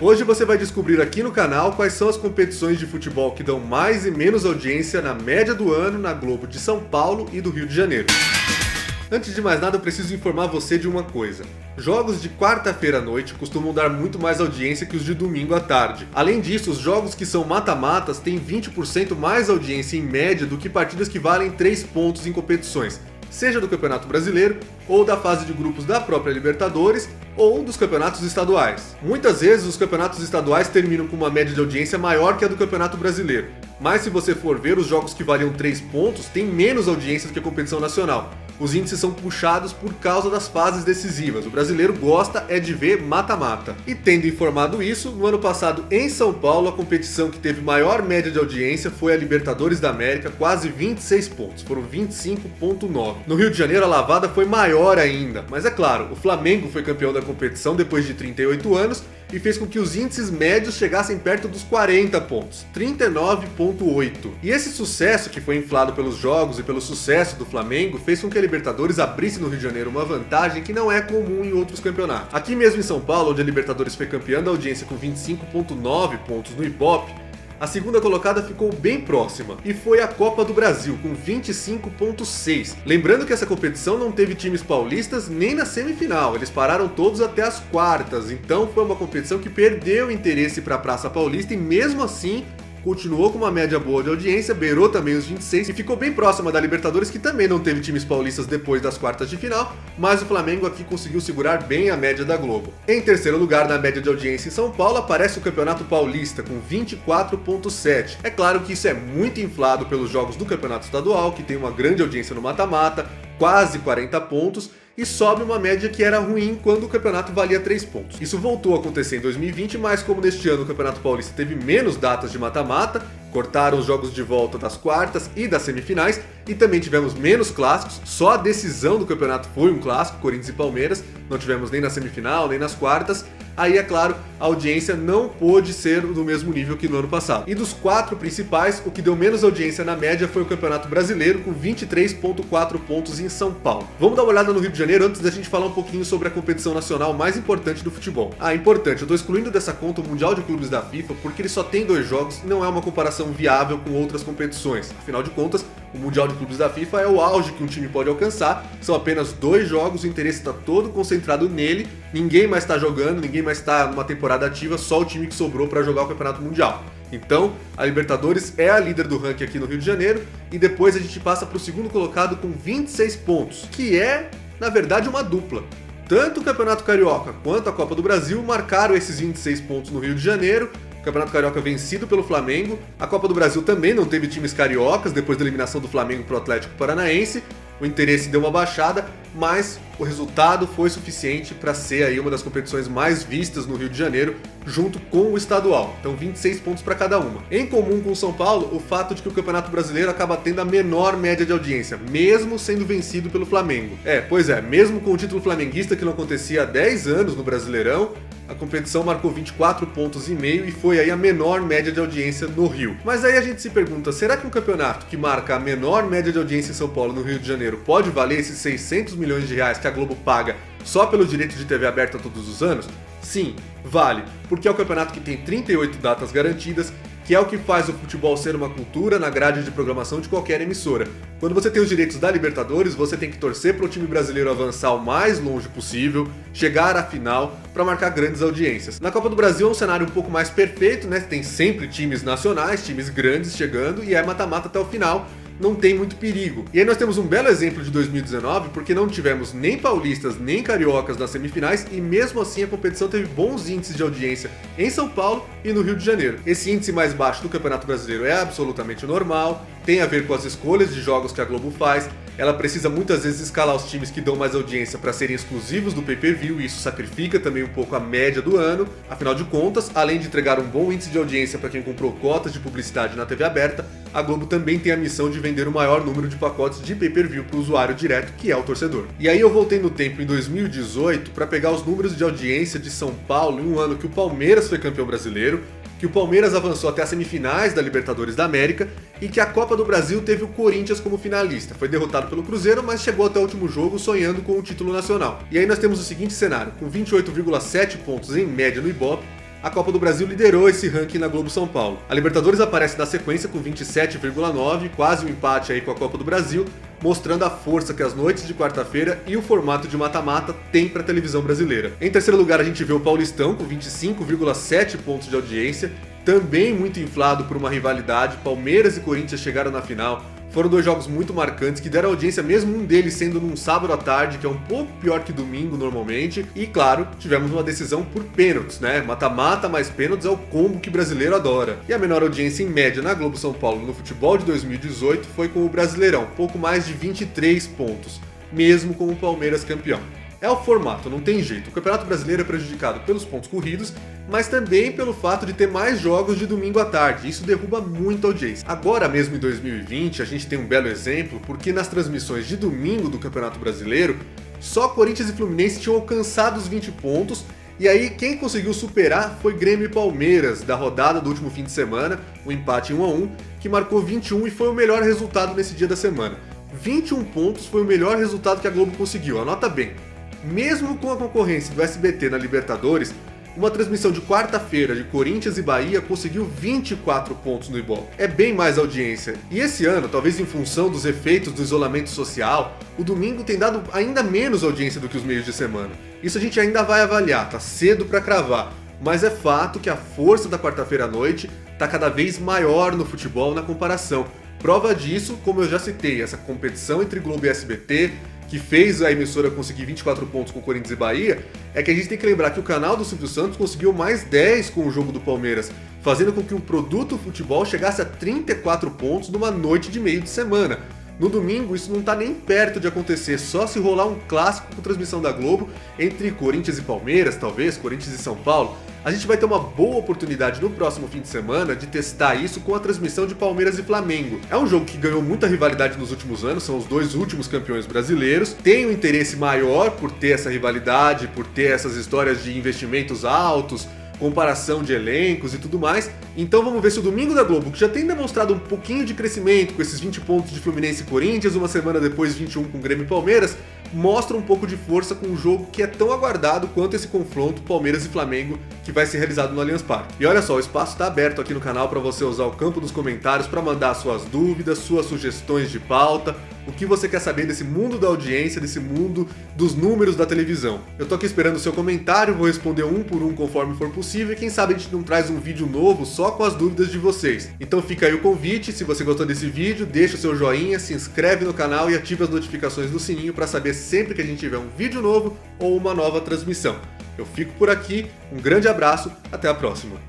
Hoje você vai descobrir aqui no canal quais são as competições de futebol que dão mais e menos audiência na média do ano na Globo de São Paulo e do Rio de Janeiro. Antes de mais nada, eu preciso informar você de uma coisa. Jogos de quarta-feira à noite costumam dar muito mais audiência que os de domingo à tarde. Além disso, os jogos que são mata-matas têm 20% mais audiência em média do que partidas que valem 3 pontos em competições, seja do Campeonato Brasileiro, ou da fase de grupos da própria Libertadores, ou dos campeonatos estaduais. Muitas vezes os campeonatos estaduais terminam com uma média de audiência maior que a do Campeonato Brasileiro, mas se você for ver, os jogos que valiam 3 pontos têm menos audiência do que a competição nacional. Os índices são puxados por causa das fases decisivas. O brasileiro gosta de ver mata-mata. E tendo informado isso, no ano passado em São Paulo, a competição que teve maior média de audiência foi a Libertadores da América, quase 26 pontos, foram 25,9. No Rio de Janeiro a lavada foi maior ainda, mas é claro, o Flamengo foi campeão da competição depois de 38 anos e fez com que os índices médios chegassem perto dos 40 pontos, 39,8. E esse sucesso, que foi inflado pelos jogos e pelo sucesso do Flamengo, fez com que a Libertadores abrisse no Rio de Janeiro uma vantagem que não é comum em outros campeonatos. Aqui mesmo em São Paulo, onde a Libertadores foi campeã da audiência com 25,9 pontos no Ibope, a segunda colocada ficou bem próxima, e foi a Copa do Brasil, com 25,6. Lembrando que essa competição não teve times paulistas nem na semifinal, eles pararam todos até as quartas, então foi uma competição que perdeu interesse para a Praça Paulista e mesmo assim continuou com uma média boa de audiência, beirou também os 26 e ficou bem próxima da Libertadores, que também não teve times paulistas depois das quartas de final, mas o Flamengo aqui conseguiu segurar bem a média da Globo. Em terceiro lugar na média de audiência em São Paulo aparece o Campeonato Paulista, com 24,7. É claro que isso é muito inflado pelos jogos do Campeonato Estadual, que tem uma grande audiência no mata-mata, quase 40 pontos, e sobe uma média que era ruim quando o campeonato valia 3 pontos. Isso voltou a acontecer em 2020, mas como neste ano o Campeonato Paulista teve menos datas de mata-mata, cortaram os jogos de volta das quartas e das semifinais, e também tivemos menos clássicos, só a decisão do campeonato foi um clássico, Corinthians e Palmeiras, não tivemos nem na semifinal, nem nas quartas, aí é claro, a audiência não pôde ser do mesmo nível que no ano passado. E dos 4 principais, o que deu menos audiência na média foi o Campeonato Brasileiro, com 23,4 pontos em São Paulo. Vamos dar uma olhada no Rio de Janeiro antes da gente falar um pouquinho sobre a competição nacional mais importante do futebol. Importante, eu tô excluindo dessa conta o Mundial de Clubes da FIFA porque ele só tem 2 jogos e não é uma comparação viável com outras competições. Afinal de contas, o Mundial de Clubes da FIFA é o auge que um time pode alcançar, são apenas 2 jogos, o interesse está todo concentrado nele, ninguém mais está jogando, ninguém mais está numa temporada ativa, só o time que sobrou para jogar o Campeonato Mundial. Então, a Libertadores é a líder do ranking aqui no Rio de Janeiro, e depois a gente passa para o segundo colocado com 26 pontos, que é, na verdade, uma dupla. Tanto o Campeonato Carioca quanto a Copa do Brasil marcaram esses 26 pontos no Rio de Janeiro, o Campeonato Carioca vencido pelo Flamengo, a Copa do Brasil também não teve times cariocas depois da eliminação do Flamengo para o Atlético Paranaense, o interesse deu uma baixada, mas o resultado foi suficiente para ser aí uma das competições mais vistas no Rio de Janeiro, junto com o estadual. Então 26 pontos para cada uma. Em comum com o São Paulo, o fato de que o Campeonato Brasileiro acaba tendo a menor média de audiência, mesmo sendo vencido pelo Flamengo. Pois é, mesmo com o título flamenguista que não acontecia há 10 anos no Brasileirão, a competição marcou 24,5 pontos e foi aí a menor média de audiência no Rio. Mas aí a gente se pergunta, será que um campeonato que marca a menor média de audiência em São Paulo no Rio de Janeiro pode valer esses 600 milhões de reais que a Globo paga só pelo direito de TV aberta todos os anos? Sim, vale, porque é o campeonato que tem 38 datas garantidas, que é o que faz o futebol ser uma cultura na grade de programação de qualquer emissora. Quando você tem os direitos da Libertadores, você tem que torcer para o time brasileiro avançar o mais longe possível, chegar à final, para marcar grandes audiências. Na Copa do Brasil é um cenário um pouco mais perfeito, né? Tem sempre times nacionais, times grandes chegando, e é mata-mata até o final, não tem muito perigo. E aí nós temos um belo exemplo de 2019, porque não tivemos nem paulistas nem cariocas nas semifinais, e mesmo assim a competição teve bons índices de audiência em São Paulo e no Rio de Janeiro. Esse índice mais baixo do Campeonato Brasileiro é absolutamente normal, tem a ver com as escolhas de jogos que a Globo faz, ela precisa muitas vezes escalar os times que dão mais audiência para serem exclusivos do pay-per-view, e isso sacrifica também um pouco a média do ano. Afinal de contas, além de entregar um bom índice de audiência para quem comprou cotas de publicidade na TV aberta, a Globo também tem a missão de vender o maior número de pacotes de pay-per-view para o usuário direto, que é o torcedor. E aí eu voltei no tempo em 2018 para pegar os números de audiência de São Paulo em um ano que o Palmeiras foi campeão brasileiro, que o Palmeiras avançou até as semifinais da Libertadores da América e que a Copa do Brasil teve o Corinthians como finalista. Foi derrotado pelo Cruzeiro, mas chegou até o último jogo sonhando com o título nacional. E aí nós temos o seguinte cenário, com 28,7 pontos em média no Ibope, A Copa do Brasil liderou esse ranking na Globo São Paulo. A Libertadores aparece na sequência com 27,9, quase um empate aí com a Copa do Brasil, mostrando a força que as noites de quarta-feira e o formato de mata-mata tem para a televisão brasileira. Em terceiro lugar, a gente vê o Paulistão com 25,7 pontos de audiência, também muito inflado por uma rivalidade. Palmeiras e Corinthians chegaram na final. Foram dois jogos muito marcantes que deram audiência, mesmo um deles sendo num sábado à tarde, que é um pouco pior que domingo normalmente. E claro, tivemos uma decisão por pênaltis, né? Mata-mata mais pênaltis é o combo que brasileiro adora. E a menor audiência em média na Globo São Paulo no futebol de 2018 foi com o Brasileirão, pouco mais de 23 pontos, mesmo com o Palmeiras campeão. É o formato, não tem jeito. O Campeonato Brasileiro é prejudicado pelos pontos corridos, mas também pelo fato de ter mais jogos de domingo à tarde. Isso derruba muito a audiência. Agora mesmo em 2020, a gente tem um belo exemplo, porque nas transmissões de domingo do Campeonato Brasileiro, só Corinthians e Fluminense tinham alcançado os 20 pontos, e aí quem conseguiu superar foi Grêmio e Palmeiras, da rodada do último fim de semana, o empate em 1-1, que marcou 21 e foi o melhor resultado nesse dia da semana. 21 pontos foi o melhor resultado que a Globo conseguiu, anota bem. Mesmo com a concorrência do SBT na Libertadores, uma transmissão de quarta-feira de Corinthians e Bahia conseguiu 24 pontos no Ibope. É bem mais audiência. E esse ano, talvez em função dos efeitos do isolamento social, o domingo tem dado ainda menos audiência do que os meios de semana. Isso a gente ainda vai avaliar, tá cedo para cravar. Mas é fato que a força da quarta-feira à noite tá cada vez maior no futebol na comparação. Prova disso, como eu já citei, essa competição entre Globo e SBT, que fez a emissora conseguir 24 pontos com Corinthians e Bahia, é que a gente tem que lembrar que o canal do Silvio Santos conseguiu mais 10 com o jogo do Palmeiras, fazendo com que o produto futebol chegasse a 34 pontos numa noite de meio de semana. No domingo isso não tá nem perto de acontecer, só se rolar um clássico com transmissão da Globo entre Corinthians e Palmeiras, talvez, Corinthians e São Paulo. A gente vai ter uma boa oportunidade no próximo fim de semana de testar isso com a transmissão de Palmeiras e Flamengo. É um jogo que ganhou muita rivalidade nos últimos anos, são os dois últimos campeões brasileiros. Tem um interesse maior por ter essa rivalidade, por ter essas histórias de investimentos altos, comparação de elencos e tudo mais. Então vamos ver se o Domingo da Globo, que já tem demonstrado um pouquinho de crescimento com esses 20 pontos de Fluminense e Corinthians, uma semana depois 21 com Grêmio e Palmeiras, mostra um pouco de força com um jogo que é tão aguardado quanto esse confronto Palmeiras e Flamengo que vai ser realizado no Allianz Parque. E olha só, o espaço está aberto aqui no canal para você usar o campo dos comentários para mandar suas dúvidas, suas sugestões de pauta, o que você quer saber desse mundo da audiência, desse mundo dos números da televisão. Eu tô aqui esperando o seu comentário, vou responder um por um conforme for possível e quem sabe a gente não traz um vídeo novo só com as dúvidas de vocês. Então fica aí o convite, se você gostou desse vídeo, deixa o seu joinha, se inscreve no canal e ativa as notificações do sininho para saber sempre que a gente tiver um vídeo novo ou uma nova transmissão. Eu fico por aqui, um grande abraço, até a próxima.